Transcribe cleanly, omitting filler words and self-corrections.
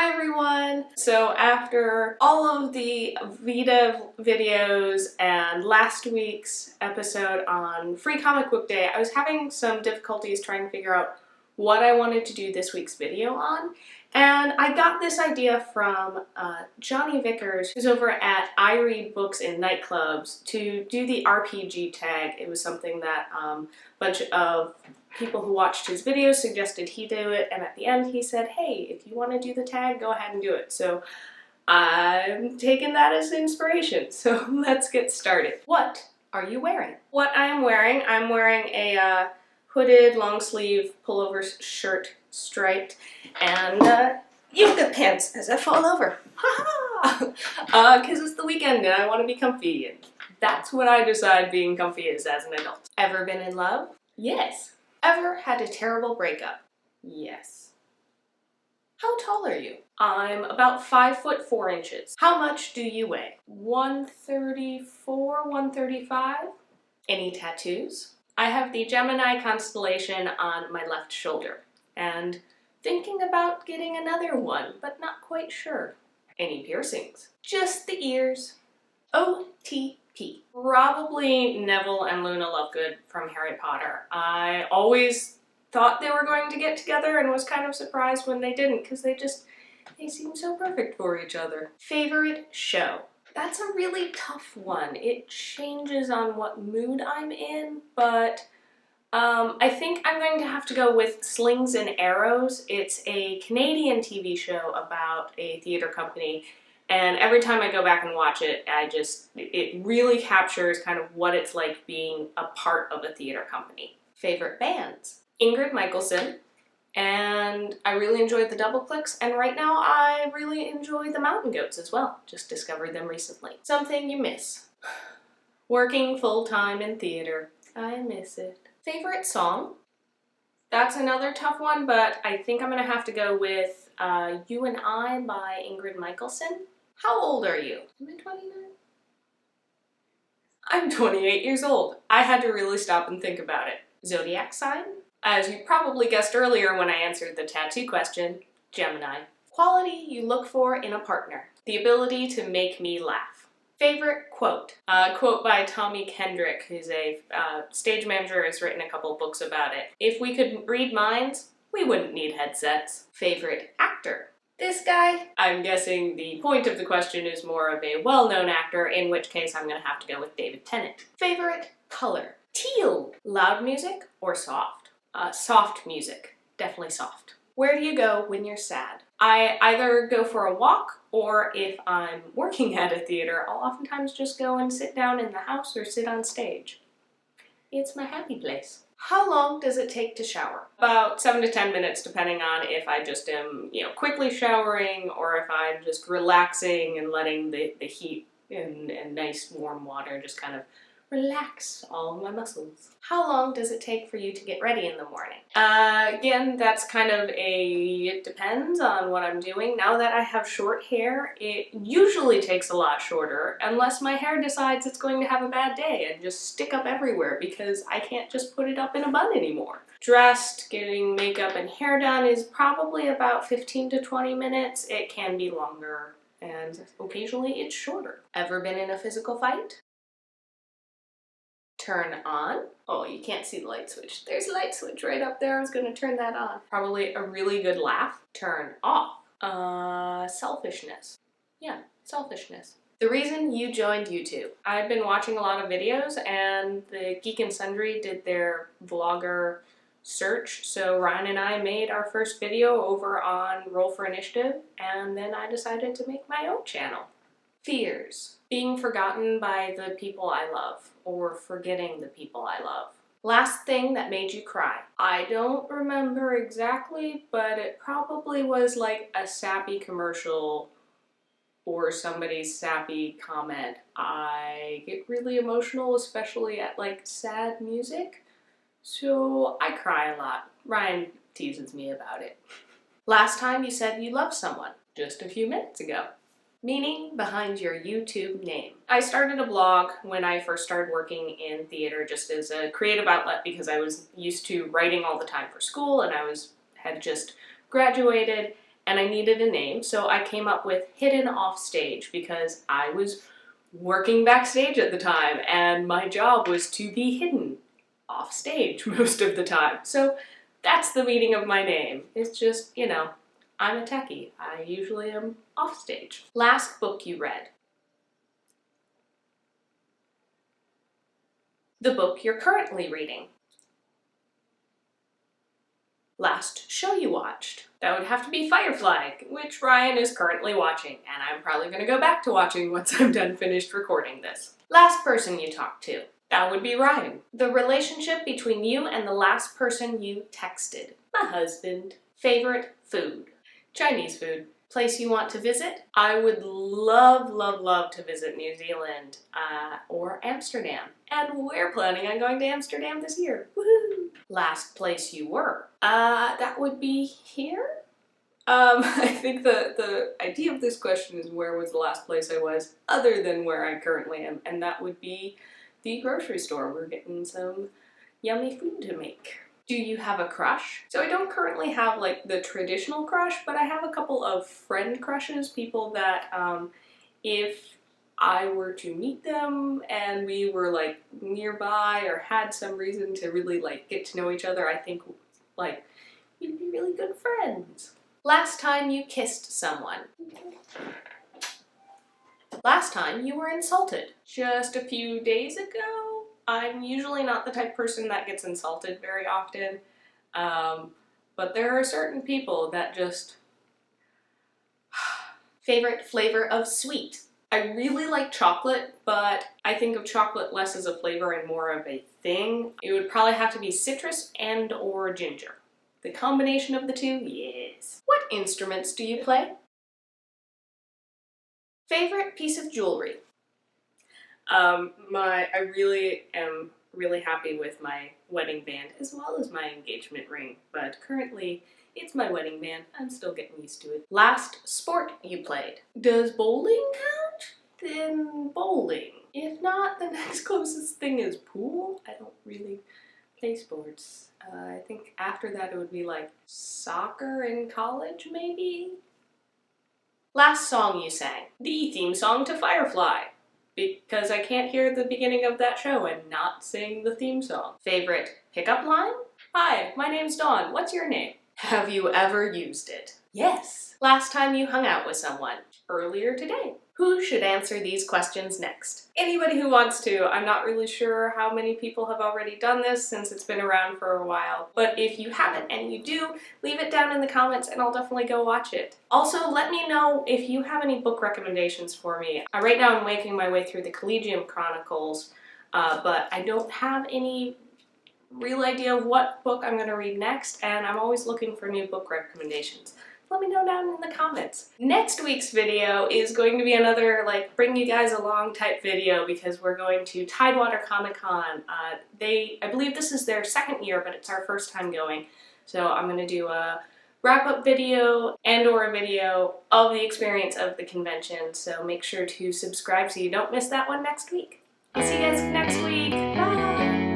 Hi everyone! So after all of the Vita videos and last week's episode on Free Comic Book Day, I was having some difficulties trying to figure out what I wanted to do this week's video on. And I got this idea from Johnny Vickers, who's over at I Read Books in Nightclubs, to do the RPG tag. It was something that a bunch of people who watched his videos suggested he do it, and at the end he said, hey, if you want to do the tag, go ahead and do it. So I'm taking that as inspiration, so let's get started. What are you wearing? What I'm wearing a hooded long sleeve pullover shirt, striped, and yoga pants as I fall over. Because it's the weekend and I want to be comfy, and that's what I decide being comfy is as an adult. Ever been in love? Yes. Ever had a terrible breakup? Yes. How tall are you? I'm about 5'4". How much do you weigh? 134, 135? Any tattoos? I have the Gemini constellation on my left shoulder, and thinking about getting another one, but not quite sure. Any piercings? Just the ears. OTP. Probably Neville and Luna Lovegood from Harry Potter. I always thought they were going to get together and was kind of surprised when they didn't, because they seem so perfect for each other. Favorite show? That's a really tough one. It changes on what mood I'm in, but I think I'm going to have to go with Slings and Arrows. It's a Canadian TV show about a theater company, and every time I go back and watch it, it really captures kind of what it's like being a part of a theater company. Favorite bands? Ingrid Michaelson, and I really enjoyed the Double Clicks, and right now I really enjoy the Mountain Goats as well. Just discovered them recently. Something you miss? Working full-time in theater. I miss it. Favorite song? That's another tough one, but I think I'm gonna have to go with You and I by Ingrid Michaelson. How old are you? Am I 29? I'm 28 years old. I had to really stop and think about it. Zodiac sign? As you probably guessed earlier when I answered the tattoo question, Gemini. Quality you look for in a partner? The ability to make me laugh. Favorite quote? A quote by Tommy Kendrick, who's a stage manager, has written a couple books about it. If we could read minds, we wouldn't need headsets. Favorite actor? This guy? I'm guessing the point of the question is more of a well-known actor, in which case I'm gonna have to go with David Tennant. Favorite color? Teal. Loud music or soft? Soft music. Definitely soft. Where do you go when you're sad? I either go for a walk, or if I'm working at a theater, I'll oftentimes just go and sit down in the house or sit on stage. It's my happy place. How long does it take to shower? About 7 to 10 minutes, depending on if I just am, quickly showering, or if I'm just relaxing and letting the heat and nice warm water just kind of relax all of my muscles. How long does it take for you to get ready in the morning? Again, that's kind of it depends on what I'm doing. Now that I have short hair, it usually takes a lot shorter, unless my hair decides it's going to have a bad day and just stick up everywhere because I can't just put it up in a bun anymore. Dressed, getting makeup and hair done is probably about 15 to 20 minutes. It can be longer, and occasionally it's shorter. Ever been in a physical fight? Turn on. Oh, you can't see the light switch. There's a light switch right up there. I was gonna turn that on. Probably a really good laugh. Turn off. Selfishness. Yeah, selfishness. The reason you joined YouTube. I've been watching a lot of videos, and the Geek and Sundry did their vlogger search, so Ryan and I made our first video over on Roll for Initiative, and then I decided to make my own channel. Fears. Being forgotten by the people I love, or forgetting the people I love. Last thing that made you cry. I don't remember exactly, but it probably was like a sappy commercial or somebody's sappy comment. I get really emotional, especially at like sad music, so I cry a lot. Ryan teases me about it. Last time you said you loved someone? Just a few minutes ago. Meaning behind your YouTube name. I started a blog when I first started working in theater, just as a creative outlet, because I was used to writing all the time for school, and I had just graduated, and I needed a name, so I came up with Hidden Offstage because I was working backstage at the time and my job was to be hidden off stage most of the time. So that's the meaning of my name. It's just, you know, I'm a techie. I usually am off stage. Last book you read. The book you're currently reading. Last show you watched. That would have to be Firefly, which Ryan is currently watching, and I'm probably going to go back to watching once I'm done finished recording this. Last person you talked to. That would be Ryan. The relationship between you and the last person you texted. My husband. Favorite food. Chinese food. Place you want to visit? I would love, love, love to visit New Zealand or Amsterdam. And we're planning on going to Amsterdam this year. Woohoo! Last place you were? That would be here? I think the idea of this question is where was the last place I was other than where I currently am, and that would be the grocery store. We're getting some yummy food to make. Do you have a crush? So I don't currently have like the traditional crush, but I have a couple of friend crushes, people that if I were to meet them and we were like nearby or had some reason to really like get to know each other, I think like we'd be really good friends. Last time you kissed someone. Last time you were insulted. Just a few days ago. I'm usually not the type of person that gets insulted very often, but there are certain people that just... Favorite flavor of sweet. I really like chocolate, but I think of chocolate less as a flavor and more of a thing. It would probably have to be citrus and or ginger. The combination of the two, yes. What instruments do you play? Favorite piece of jewelry? I really am really happy with my wedding band as well as my engagement ring, but currently it's my wedding band. I'm still getting used to it. Last sport you played. Does bowling count? Then bowling. If not, the next closest thing is pool. I don't really play sports. I think after that it would be like soccer in college, maybe? Last song you sang. The theme song to Firefly. Because I can't hear the beginning of that show and not sing the theme song. Favorite pickup line? Hi, my name's Dawn. What's your name? Have you ever used it? Yes. Last time you hung out with someone? Earlier today. Who should answer these questions next? Anybody who wants to. I'm not really sure how many people have already done this since it's been around for a while. But if you haven't and you do, leave it down in the comments and I'll definitely go watch it. Also, let me know if you have any book recommendations for me. Right now I'm making my way through the Collegium Chronicles, but I don't have any real idea of what book I'm going to read next, and I'm always looking for new book recommendations. Let me know down in the comments. Next week's video is going to be another like bring you guys along type video because we're going to Tidewater Comic-Con. I believe this is their second year, but it's our first time going. So I'm going to do a wrap-up video and or a video of the experience of the convention. So make sure to subscribe so you don't miss that one next week. I'll see you guys next week. Bye!